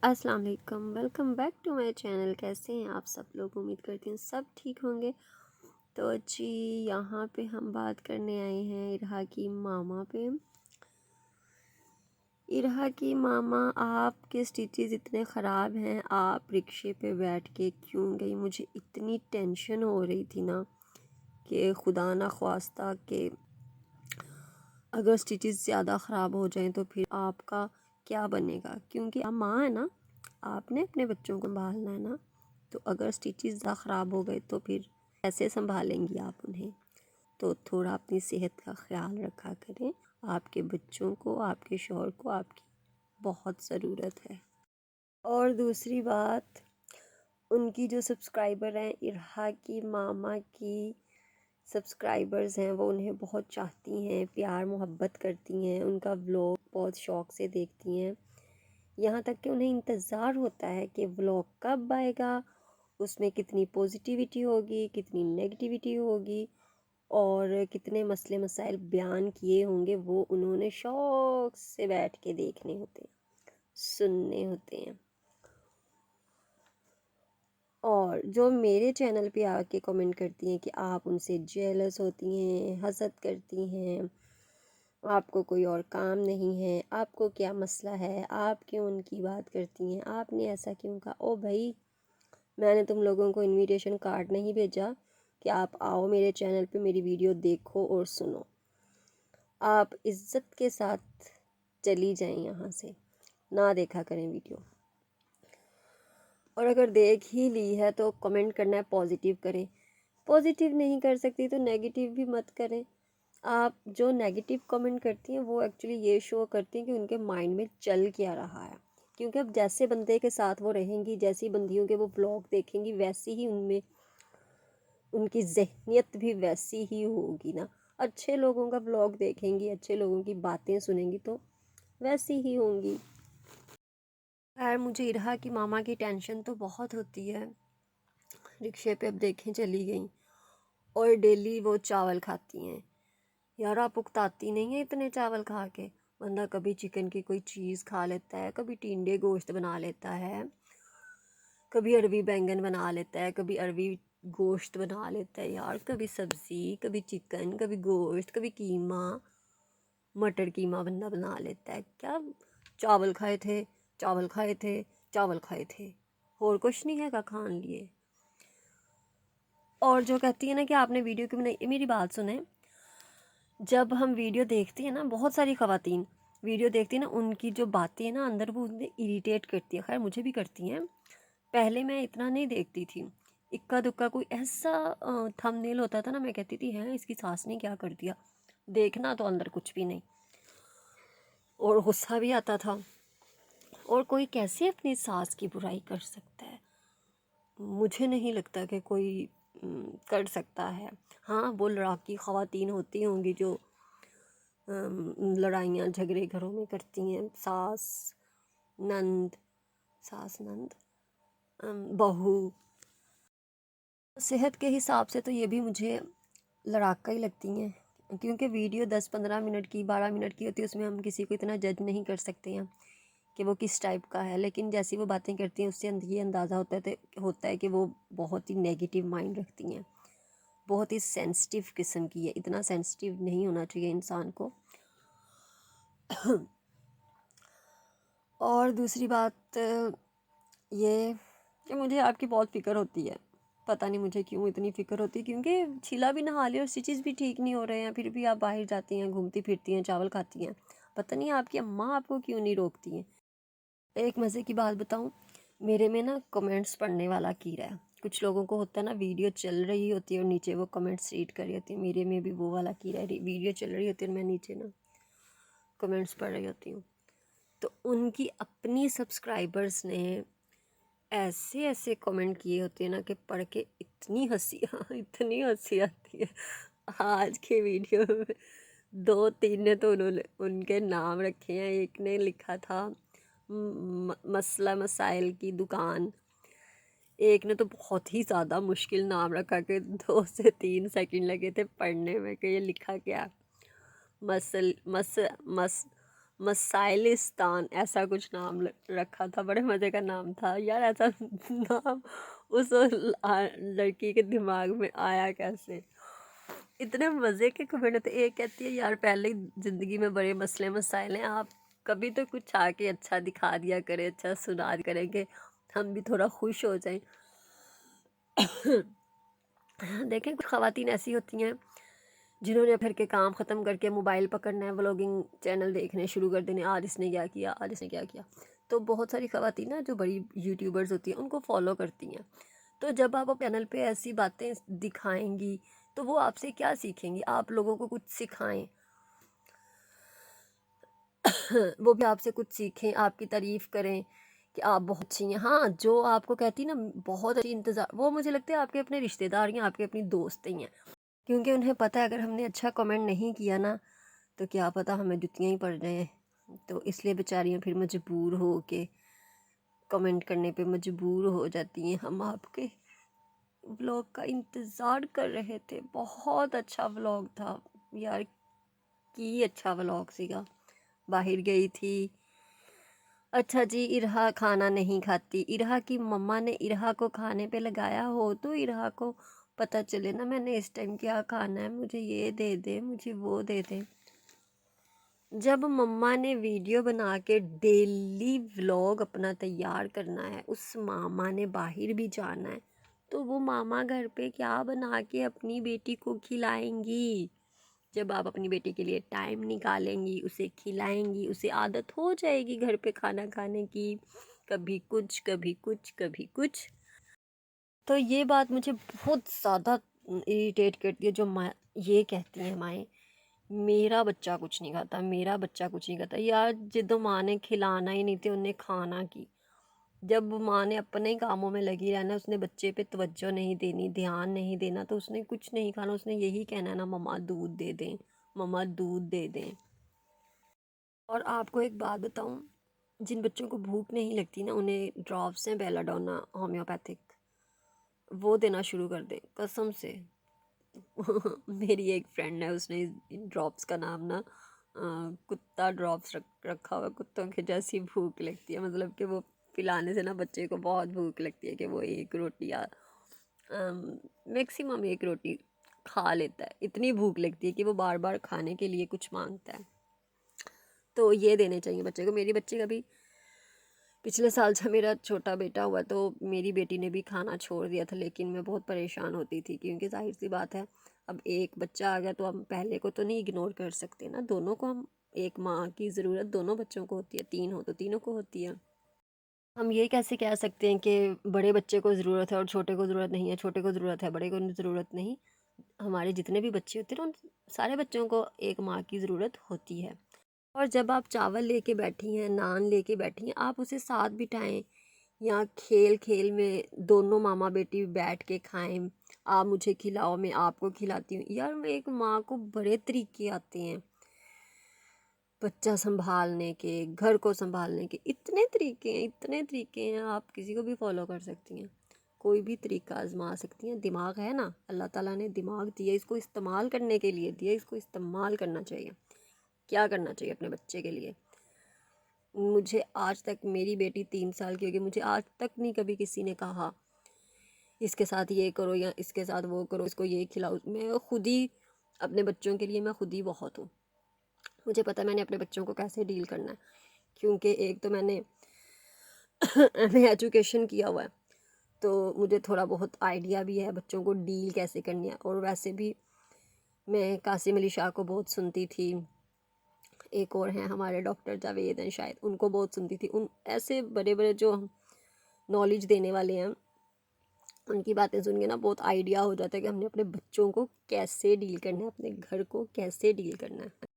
السلام علیکم، welcome back to my channel. کیسے ہیں آپ سب لوگ؟ امید کرتی ہوں سب ٹھیک ہوں گے۔ تو جی یہاں پہ ہم بات کرنے آئے ہیں ارہا کی ماما پہ۔ ارہا کی ماما، آپ کے سٹیچز اتنے خراب ہیں، آپ رکشے پہ بیٹھ کے کیوں گئی؟ مجھے اتنی ٹینشن ہو رہی تھی نا کہ خدا نہ خواستہ کہ اگر سٹیچز زیادہ خراب ہو جائیں تو پھر آپ کا کیا بنے گا؟ کیونکہ آپ ماں ہے نا، آپ نے اپنے بچوں کو سنبھالنا ہے نا، تو اگر سٹیچز زیادہ خراب ہو گئے تو پھر کیسے سنبھالیں گی آپ انہیں؟ تو تھوڑا اپنی صحت کا خیال رکھا کریں، آپ کے بچوں کو، آپ کے شوہر کو آپ کی بہت ضرورت ہے۔ اور دوسری بات، ان کی جو سبسکرائبر ہیں، ارہا کی ماما کی سبسکرائبرز ہیں، وہ انہیں بہت چاہتی ہیں، پیار محبت کرتی ہیں، ان کا ولاگ بہت شوق سے دیکھتی ہیں، یہاں تک کہ انہیں انتظار ہوتا ہے کہ ولاگ کب آئے گا، اس میں کتنی پوزیٹیوٹی ہوگی، کتنی نیگیٹیوٹی ہوگی، اور کتنے مسئلے مسائل بیان کیے ہوں گے، وہ انہوں نے شوق سے بیٹھ کے دیکھنے ہوتے ہیں، سننے ہوتے ہیں۔ اور جو میرے چینل پہ آ کے کمنٹ کرتی ہیں کہ آپ ان سے جیلس ہوتی ہیں، حسد کرتی ہیں، آپ کو کوئی اور کام نہیں ہے، آپ کو کیا مسئلہ ہے، آپ کیوں ان کی بات کرتی ہیں، آپ نے ایسا کیوں کہا؟ او بھائی، میں نے تم لوگوں کو انویٹیشن کارڈ نہیں بھیجا کہ آپ آؤ میرے چینل پہ میری ویڈیو دیکھو اور سنو؟ آپ عزت کے ساتھ چلی جائیں یہاں سے، نہ دیکھا کریں ویڈیو، اور اگر دیکھ ہی لی ہے تو کمنٹ کرنا ہے پازیٹیو کریں، پازیٹیو نہیں کر سکتی تو نیگیٹیو بھی مت کریں۔ آپ جو نیگیٹیو کمنٹ کرتی ہیں وہ ایکچولی یہ شو کرتی ہیں کہ ان کے مائنڈ میں چل کیا رہا ہے، کیونکہ اب جیسے بندے کے ساتھ وہ رہیں گی، جیسی بندیوں کے وہ بلاگ دیکھیں گی، ویسی ہی ان میں ان کی ذہنیت بھی ویسی ہی ہوگی نا۔ اچھے لوگوں کا بلاگ دیکھیں گی، اچھے لوگوں کی باتیں سنیں گی تو ویسی ہی ہوں گی۔ خیر، مجھے ارہا کی ماما کی ٹینشن تو بہت ہوتی ہے۔ رکشے پہ اب دیکھیں چلی گئیں، اور ڈیلی وہ چاول کھاتی ہیں۔ یار آپ اکتاتی نہیں ہیں اتنے چاول کھا کے؟ بندہ کبھی چکن کی کوئی چیز کھا لیتا ہے، کبھی ٹینڈے گوشت بنا لیتا ہے، کبھی عربی بینگن بنا لیتا ہے، کبھی عربی گوشت بنا لیتا ہے، یار کبھی سبزی، کبھی چکن، کبھی گوشت، کبھی قیمہ، مٹر قیمہ بندہ بنا لیتا ہے۔ کیا چاول کھائے تھے، چاول کھائے تھے، چاول کھائے تھے، اور کچھ نہیں ہے کا کھان لیے؟ اور جو کہتی ہے نا کہ آپ نے ویڈیو کیوں بنائی، میری بات سنیں، جب ہم ویڈیو دیکھتے ہیں نا، بہت ساری خواتین ویڈیو دیکھتی ہیں نا، ان کی جو باتیں ہیں نا اندر، وہ انہیں اریٹیٹ کرتی ہیں، خیر مجھے بھی کرتی ہیں۔ پہلے میں اتنا نہیں دیکھتی تھی، اکا دکا کوئی ایسا تھم نیل ہوتا تھا نا، میں کہتی تھی ہے اس کی ساس نے کیا کر دیا، دیکھنا تو اندر کچھ بھی نہیں، اور غصہ بھی آتا تھا۔ اور کوئی کیسے اپنی ساس کی برائی کر سکتا ہے؟ مجھے نہیں لگتا کہ کوئی کر سکتا ہے۔ ہاں، وہ لڑاکی خواتین ہوتی ہوں گی جو لڑائیاں جھگڑے گھروں میں کرتی ہیں، ساس نند بہو۔ صحت کے حساب سے تو یہ بھی مجھے لڑاکا ہی لگتی ہیں، کیونکہ ویڈیو 10-15 منٹ کی، 12 منٹ کی ہوتی ہے، اس میں ہم کسی کو اتنا جج نہیں کر سکتے ہیں کہ وہ کس ٹائپ کا ہے، لیکن جیسی وہ باتیں کرتی ہیں اس سے یہ اندازہ ہوتا ہے کہ وہ بہت ہی نیگیٹیو مائنڈ رکھتی ہیں، بہت ہی سینسٹیو قسم کی ہے۔ اتنا سینسٹیو نہیں ہونا چاہیے انسان کو۔ اور دوسری بات یہ کہ مجھے آپ کی بہت فکر ہوتی ہے، پتہ نہیں مجھے کیوں اتنی فکر ہوتی ہے، کیونکہ چھیلا بھی نہا لیا اور سٹیچز بھی ٹھیک نہیں ہو رہے ہیں، پھر بھی آپ باہر جاتی ہیں، گھومتی پھرتی ہیں، چاول کھاتی ہیں، پتہ نہیں آپ کی اماں آپ کو کیوں نہیں روکتی ہیں۔ ایک مزے کی بات بتاؤں، میرے میں نا کمنٹس پڑھنے والا کیڑا ہے۔ کچھ لوگوں کو ہوتا ہے نا، ویڈیو چل رہی ہوتی ہے اور نیچے وہ کمنٹس ریڈ کر رہی ہوتی ہیں، میرے میں بھی وہ والا کیڑا ہے، ویڈیو چل رہی ہوتی ہے اور میں نیچے نا کمنٹس پڑھ رہی ہوتی ہوں، تو ان کی اپنی سبسکرائبرز نے ایسے ایسے کمنٹ کیے ہوتے ہیں نا کہ پڑھ کے اتنی ہنسی آتی ہے۔ آج کے ویڈیو میں 2-3 نے تو انہوں نے ان کے نام رکھے ہیں، ایک نے لکھا تھا مسئلہ مسائل کی دکان، ایک نے تو بہت ہی زیادہ مشکل نام رکھا کہ 2 سے 3 سیکنڈ لگے تھے پڑھنے میں کہ یہ لکھا کیا، مسائلستان ایسا کچھ نام رکھا تھا، بڑے مزے کا نام تھا یار. ایسا نام اس لڑکی کے دماغ میں آیا کیسے؟ اتنے مزے کے کمنٹ تھے. ایک کہتی ہے یار پہلے ہی زندگی میں بڑے مسئلے مسائل ہیں، آپ کبھی تو کچھ آ کے اچھا دکھا دیا کرے، اچھا سنا کریں کہ ہم بھی تھوڑا خوش ہو جائیں. دیکھیں کچھ خواتین ایسی ہوتی ہیں جنہوں نے پھر کے کام ختم کر کے موبائل پکڑنا ہے، ولاگنگ چینل دیکھنے شروع کر دینے، آج اس نے کیا کیا، آج اس نے کیا کیا. تو بہت ساری خواتین نا جو بڑی یوٹیوبرز ہوتی ہیں ان کو فالو کرتی ہیں. تو جب آپ چینل پہ ایسی باتیں دکھائیں گی تو وہ آپ سے کیا سیکھیں گی؟ آپ لوگوں کو کچھ سکھائیں، وہ بھی آپ سے کچھ سیکھیں، آپ کی تعریف کریں کہ آپ بہت اچھی ہیں. ہاں جو آپ کو کہتی نا بہت اچھی انتظار، وہ مجھے لگتا ہے آپ کے اپنے رشتہ دار ہیں، آپ کے اپنی دوست ہی ہیں، کیونکہ انہیں پتہ ہے اگر ہم نے اچھا کمنٹ نہیں کیا نا تو کیا پتہ ہمیں جتیاں ہی پڑ جائیں. تو اس لیے بیچاریاں پھر مجبور ہو کے کمنٹ کرنے پہ مجبور ہو جاتی ہیں. ہم آپ کے ولاگ کا انتظار کر رہے تھے، بہت اچھا ولاگ تھا یار، کی اچھا ولاگ سیگا. باہر گئی تھی. اچھا جی، ارہا کھانا نہیں کھاتی. ارہا کی مما نے ارہا کو کھانے پہ لگایا ہو تو ارہا کو پتہ چلے نا میں نے اس ٹائم کیا کھانا ہے، مجھے یہ دے دے، مجھے وہ دے دے. جب مما نے ویڈیو بنا کے ڈیلی ولاگ اپنا تیار کرنا ہے، اس ماما نے باہر بھی جانا ہے، تو وہ ماما گھر پہ کیا بنا کے اپنی بیٹی کو کھلائیں گی؟ جب آپ اپنی بیٹی کے لیے ٹائم نکالیں گی، اسے کھلائیں گی، اسے عادت ہو جائے گی گھر پہ کھانا کھانے کی، کبھی کچھ کبھی کچھ کبھی کچھ. تو یہ بات مجھے بہت زیادہ اریٹیٹ کرتی ہے جو یہ کہتی ہیں مائیں میرا بچہ کچھ نہیں کھاتا، میرا بچہ کچھ نہیں کھاتا. یار جدو ماں نے کھلانا ہی نہیں تھے انہیں کھانا کی، جب ماں نے اپنے ہی کاموں میں لگی رہنا، اس نے بچے پہ توجہ نہیں دینی، دھیان نہیں دینا، تو اس نے کچھ نہیں کھانا. اس نے یہی کہنا ہے نا مما دودھ دے دیں، مما دودھ دے دیں. اور آپ کو ایک بات بتاؤں، جن بچوں کو بھوک نہیں لگتی نا انہیں ڈراپس ہیں بیلاڈونا ہومیوپیتھک، وہ دینا شروع کر دیں قسم سے. میری ایک فرینڈ ہے، اس نے ان ڈراپس کا نام نا کتا ڈراپس رکھا ہوا. کتوں کے جیسی بھوک لگتی ہے، مطلب کہ وہ پلانے سے نا بچے کو بہت بھوک لگتی ہے کہ وہ ایک روٹی یا میکسیمم ایک روٹی کھا لیتا ہے. اتنی بھوک لگتی ہے کہ وہ بار بار کھانے کے لیے کچھ مانگتا ہے. تو یہ دینے چاہیے بچے کو. میری بچی کا بھی پچھلے سال جب میرا چھوٹا بیٹا ہوا تو میری بیٹی نے بھی کھانا چھوڑ دیا تھا، لیکن میں بہت پریشان ہوتی تھی کیونکہ ظاہر سی بات ہے اب ایک بچہ آ گیا تو ہم پہلے کو تو نہیں اگنور کر سکتے نا، دونوں کو ہم ایک ماں کی ضرورت دونوں بچوں کو ہوتی ہے، تین ہو تو تینوں کو ہوتی ہے. ہم یہ کیسے کہہ سکتے ہیں کہ بڑے بچے کو ضرورت ہے اور چھوٹے کو ضرورت نہیں ہے، چھوٹے کو ضرورت ہے بڑے کو ضرورت نہیں. ہمارے جتنے بھی بچے ہوتے ہیں ان سارے بچوں کو ایک ماں کی ضرورت ہوتی ہے. اور جب آپ چاول لے کے بیٹھی ہیں، نان لے کے بیٹھی ہیں، آپ اسے ساتھ بٹھائیں یا کھیل کھیل میں دونوں ماما بیٹی بیٹھ کے کھائیں. آپ مجھے کھلاؤ میں آپ کو کھلاتی ہوں. یار ایک ماں کو بڑے طریقے آتے ہیں بچہ سنبھالنے کے، گھر کو سنبھالنے کے، اتنے طریقے ہیں، اتنے طریقے ہیں. آپ کسی کو بھی فالو کر سکتی ہیں، کوئی بھی طریقہ آزما سکتی ہیں. دماغ ہے نا، اللہ تعالیٰ نے دماغ دیا، اس کو استعمال کرنے کے لیے دیا، اس کو استعمال کرنا چاہیے. کیا کرنا چاہیے اپنے بچے کے لیے؟ مجھے آج تک، میری بیٹی 3 سال کی ہوگی، مجھے آج تک نہیں کبھی کسی نے کہا اس کے ساتھ یہ کرو یا اس کے ساتھ وہ کرو، اس کو یہ کھلاؤ. میں خود ہی اپنے بچوں کے لیے میں خود ہی بہت ہوں. مجھے پتہ ہے میں نے اپنے بچوں کو کیسے ڈیل کرنا ہے، کیونکہ ایک تو میں نے ایجوکیشن کیا ہوا ہے تو مجھے تھوڑا بہت آئیڈیا بھی ہے بچوں کو ڈیل کیسے کرنی ہے. اور ویسے بھی میں قاسم علی شاہ کو بہت سنتی تھی، ایک اور ہیں ہمارے ڈاکٹر جاوید ہیں شاید، ان کو بہت سنتی تھی. ان ایسے بڑے بڑے جو نالج دینے والے ہیں ان کی باتیں سن کے نا بہت آئیڈیا ہو جاتا ہے کہ ہم نے اپنے بچوں کو کیسے ڈیل کرنا ہے، اپنے گھر کو کیسے ڈیل کرنا ہے.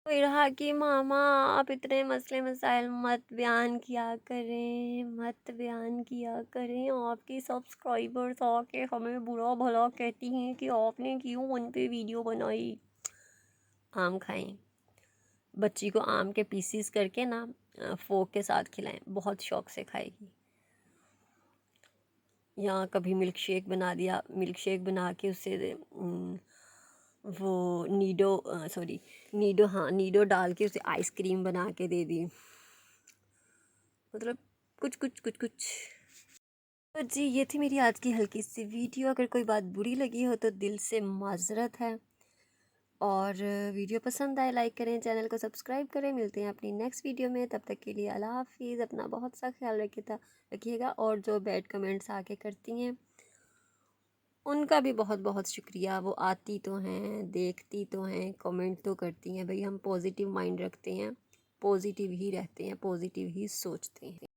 ارہا کی ماما آپ اتنے مسئلے مسائل مت بیان کیا کریں، مت بیان کیا کریں. آپ کے سبسکرائبرز آ کے ہمیں برا بھلا کہتی ہیں کہ آپ نے کیوں ان پہ ویڈیو بنائی. آم کھائیں، بچی کو آم کے پیسز کر کے نا فوک کے ساتھ کھلائیں، بہت شوق سے کھائے گی. یا کبھی ملک شیک بنا دیا، ملک شیک بنا کے اسے وہ نیڈو ڈال کے اسے آئس کریم بنا کے دے دی، مطلب کچھ کچھ کچھ کچھ۔ تو جی یہ تھی میری آج کی ہلکی سی ویڈیو، اگر کوئی بات بری لگی ہو تو دل سے معذرت ہے، اور ویڈیو پسند آئے لائک کریں، چینل کو سبسکرائب کریں۔ ملتے ہیں اپنی نیکسٹ ویڈیو میں، تب تک کے لیے اللہ حافظ، اپنا بہت سا خیال رکھیے گا، اور جو بیڈ کمنٹس آ کے کرتی ہیں ان کا بھی بہت بہت شکریہ، وہ آتی تو ہیں، دیکھتی تو ہیں، کمنٹ تو کرتی ہیں، بھئی ہم پازیٹیو مائنڈ رکھتے ہیں، پازیٹیو ہی رہتے ہیں، پازیٹیو ہی سوچتے ہیں۔